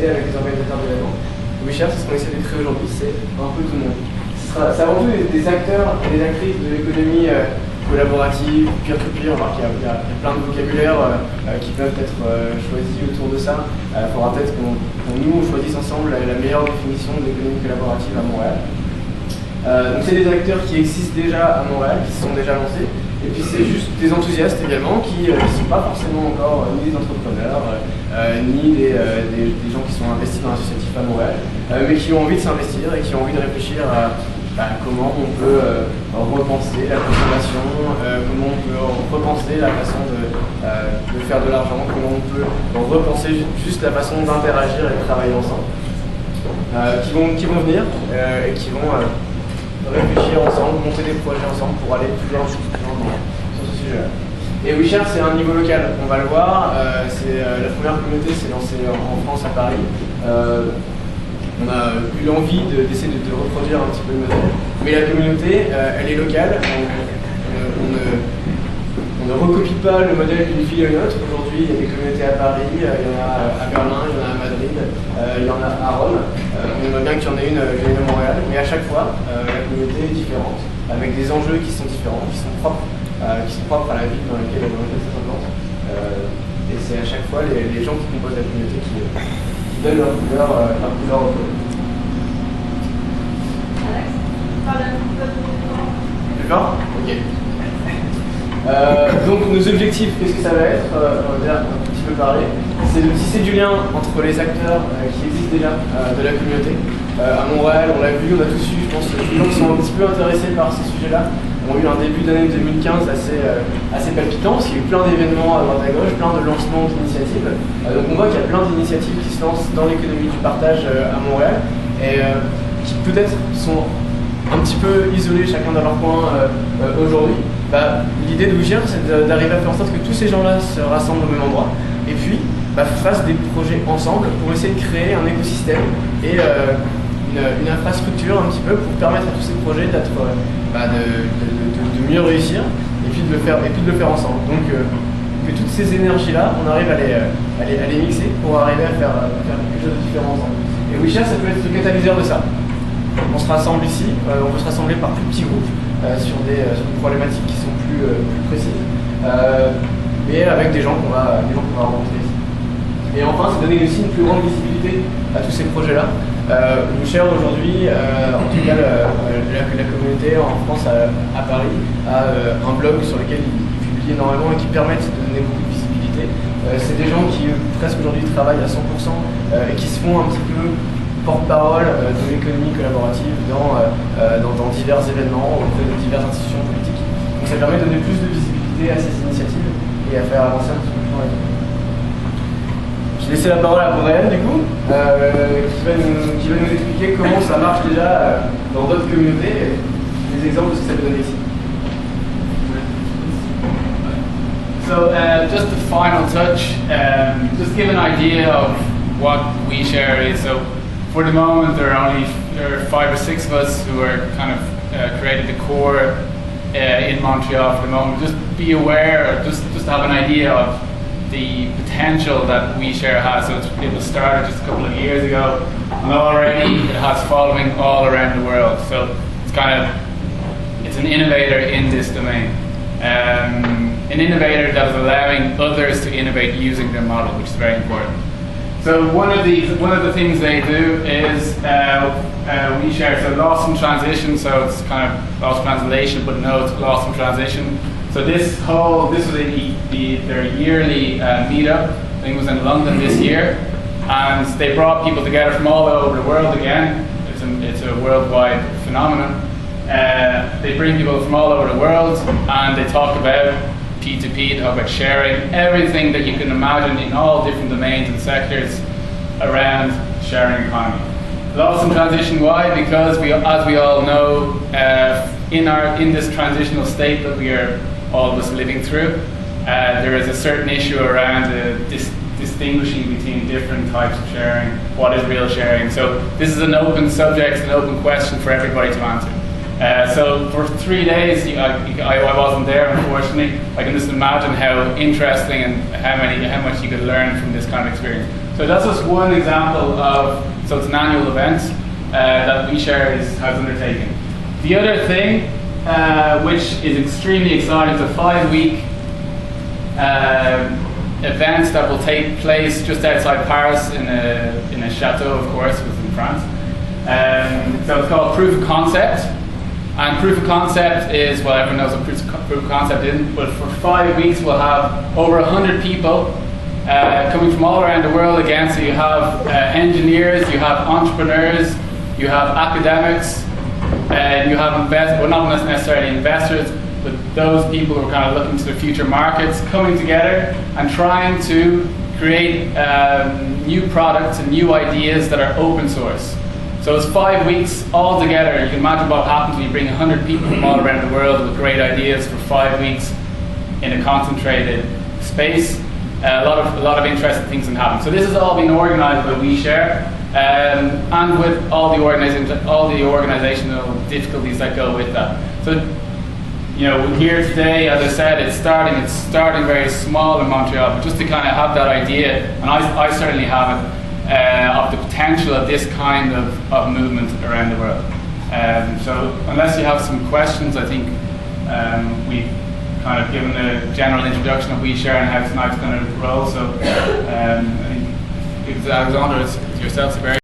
discuter avec les organisateurs d'événements. OuiShare, c'est ce qu'on essaie de créer aujourd'hui, c'est un peu tout le monde. C'est avant tout des acteurs et des actrices de l'économie collaborative, peer-to-peer. On voit qu'il y a plein de vocabulaires qui peuvent être choisis autour de ça. Il faudra peut-être qu'on choisisse ensemble la meilleure définition de l'économie collaborative à Montréal. Donc c'est des acteurs qui existent déjà à Montréal, qui se sont déjà lancés. Et puis c'est juste des enthousiastes également qui ne sont pas forcément encore ni des entrepreneurs, ni des gens qui sont investis dans l'associatif à Montréal, mais qui ont envie de s'investir et qui ont envie de réfléchir à comment on peut repenser la consommation, comment on peut repenser la façon de faire de l'argent, comment on peut repenser juste la façon d'interagir et de travailler ensemble, qui vont venir et qui vont réfléchir ensemble, monter des projets ensemble pour aller plus loin sur ce sujet-là. Et OuiShare, c'est un niveau local, on va le voir. La première communauté s'est lancée en France, à Paris. On a eu l'envie d'essayer de reproduire un petit peu le modèle. Mais la communauté, elle est locale. On ne recopie pas le modèle d'une ville à une autre. Aujourd'hui, il y a des communautés à Paris, il y en a à Berlin, il y en a à Madrid, il y en a à Rome. On aimerait bien qu'il y en ait une à Montréal. Mais à chaque fois, la communauté est différente, avec des enjeux qui sont différents, qui sont propres à la ville dans laquelle elle s'implantent. Et c'est à chaque fois les gens qui composent la communauté qui donnent leur couleur au code. Alex, parle un peu de D'accord ? Ok. Donc nos objectifs, qu'est-ce que ça va être? On va déjà un petit peu parler. C'est de tisser du lien entre les acteurs qui existent déjà de la communauté. À Montréal, on l'a vu, on a tous eu, je pense, des gens qui sont un petit peu intéressés par ces sujets-là. On a eu un début d'année 2015 assez palpitant, parce qu'il y a eu plein d'événements à droite à gauche, plein de lancements d'initiatives. Donc on voit qu'il y a plein d'initiatives qui se lancent dans l'économie du partage à Montréal, et qui peut-être sont un petit peu isolés chacun dans leur coin aujourd'hui. L'idée de OuiShare, c'est d'arriver à faire en sorte que tous ces gens-là se rassemblent au même endroit, et puis fassent des projets ensemble pour essayer de créer un écosystème et une infrastructure un petit peu pour permettre à tous ces projets de mieux réussir et puis de le faire ensemble. Donc que toutes ces énergies-là, on arrive à les mixer pour arriver à faire quelque chose de différent ensemble. Et OuiShare, ça peut être le catalyseur de ça. On se rassemble ici, on peut se rassembler par plus petits groupes sur des problématiques qui sont plus précises, et avec des gens qu'on va rencontrer ici. Et enfin, c'est donner aussi une plus grande visibilité à tous ces projets-là. OuiShare aujourd'hui, en tout cas la communauté en France à Paris, a un blog sur lequel il publie énormément et qui permettent de donner beaucoup de visibilité. C'est des gens qui presque aujourd'hui travaillent à 100% et qui se font un petit peu porte-parole de l'économie collaborative dans divers événements auprès de diverses institutions politiques. Donc ça permet de donner plus de visibilité à ces initiatives et à faire avancer un petit peu plus loin. Je vais laisser la parole à Brian du coup, qui va nous expliquer comment ça marche déjà dans d'autres communautés, et des exemples de ce que ça peut donner ici. So just the final touch, just give an idea of what OuiShare is. So for the moment, there are 5 or 6 of us who are kind of created the core in Montreal for the moment. Just be aware, or just have an idea of the potential that OuiShare has. So it was started just a couple of years ago, and already it has following all around the world. So it's an innovator in this domain. An innovator that is allowing others to innovate using their model, which is very important. So one of the things they do is OuiShare. So lost in transition. So it's kind of lost translation, but no, it's lost in transition. So this was their yearly meetup. I think it was in London this year, and they brought people together from all over the world. Again, it's a worldwide phenomenon. They bring people from all over the world, and they talk about P2P, they talk about sharing, everything that you can imagine in all different domains and sectors around sharing economy. Lost in transition, why? Because as we all know, in this transitional state that we are all of us living through, there is a certain issue around distinguishing between different types of sharing, what is real sharing. So this is an open subject, an open question for everybody to answer. So for 3 days, I wasn't there, unfortunately. I can just imagine how interesting and how much you could learn from this kind of experience. So So that's just one example of, so it's an annual event that OuiShare has undertaken. The other thing, which is extremely exciting, is a 5-week event that will take place just outside Paris in a chateau, of course, it was in France. So it's called Proof of Concept. And Proof of Concept is, well, everyone knows what Proof of Concept is, but for 5 weeks we'll have over 100 people coming from all around the world again. So you have engineers, you have entrepreneurs, you have academics, and you have well, not necessarily investors, but those people who are kind of looking to the future markets coming together and trying to create new products and new ideas that are open source. So it's 5 weeks all together. You can imagine what happens when you bring 100 people from all around the world with great ideas for 5 weeks in a concentrated space. A lot of interesting things can happen. So this has all been organised by OuiShare, and with all the organizational difficulties that go with that. So, you know, here today, as I said, it's starting very small in Montreal, but just to kind of have that idea, and I certainly have it, of the potential of this kind of movement around the world. So unless you have some questions, I think we've kind of given a general introduction of OuiShare and how tonight's going to roll. So I think Alexander, it's yourself, very